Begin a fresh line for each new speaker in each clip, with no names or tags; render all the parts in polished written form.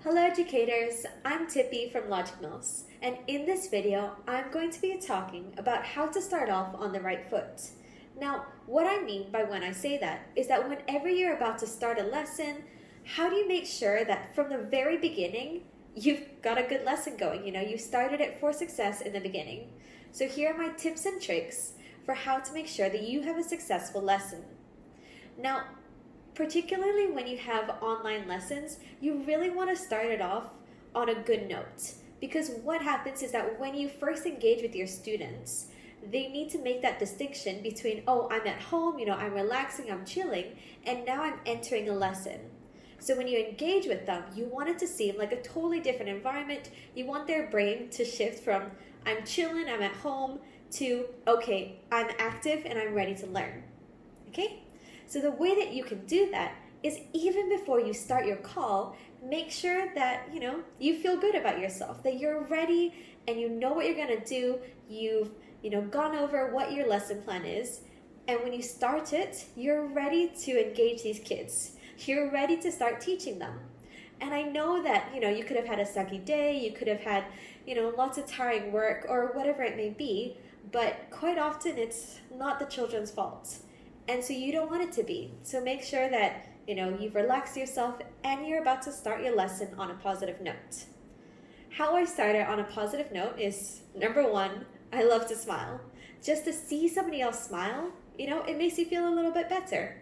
Hello educators, I'm Tippy from Logic Mills, and in this video I'm going to be talking about how to start off on the right foot. Now, what I mean by when I say that is that whenever you're about to start a lesson, how do you make sure that from the very beginning you've got a good lesson going? You started it for success in the beginning. So here are my tips and tricks for how to make sure that you have a successful lesson. Now, particularly when you have online lessons, you really want to start it off on a good note. Because what happens is that when you first engage with your students, they need to make that distinction between, oh, I'm at home, I'm relaxing, I'm chilling, and now I'm entering a lesson. So when you engage with them, you want it to seem like a totally different environment. You want their brain to shift from, I'm chilling, I'm at home, to, okay, I'm active and I'm ready to learn. Okay? So the way that you can do that is even before you start your call, make sure that, you feel good about yourself, that you're ready and you know what you're going to do. You've, gone over what your lesson plan is. And when you start it, you're ready to engage these kids. You're ready to start teaching them. And I know that, you could have had a sucky day, you could have had, lots of tiring work or whatever it may be, but quite often it's not the children's fault. And so you don't want it to be. So make sure that, you've relaxed yourself and you're about to start your lesson on a positive note. How I started on a positive note is, number one, I love to smile. Just to see somebody else smile, it makes you feel a little bit better.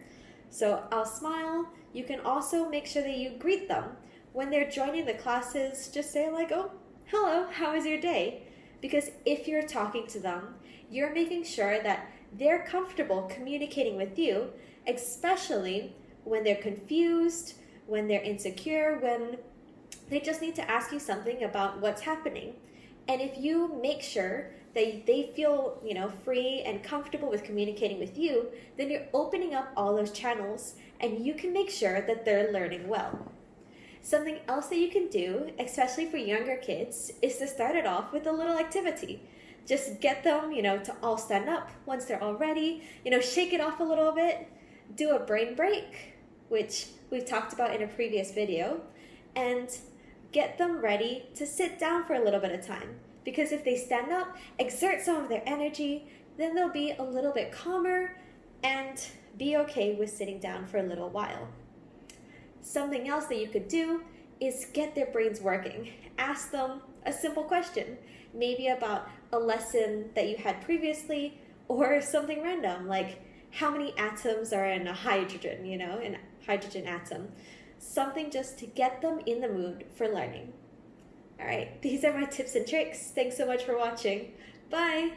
So I'll smile. You can also make sure that you greet them. When they're joining the classes, just say like, oh, hello, how was your day? Because if you're talking to them, you're making sure that they're comfortable communicating with you, especially when they're confused, when they're insecure, when they just need to ask you something about what's happening. And if you make sure that they feel, free and comfortable with communicating with you, then you're opening up all those channels and you can make sure that they're learning well. Something else that you can do, especially for younger kids, is to start it off with a little activity. Just get them, to all stand up once they're all ready, shake it off a little bit, do a brain break, which we've talked about in a previous video, and get them ready to sit down for a little bit of time. Because if they stand up, exert some of their energy, then they'll be a little bit calmer and be okay with sitting down for a little while. Something else that you could do is get their brains working. Ask them a simple question, maybe about a lesson that you had previously, or something random like how many atoms are in a hydrogen, in a hydrogen atom. Something just to get them in the mood for learning. All right, these are my tips and tricks. Thanks so much for watching. Bye.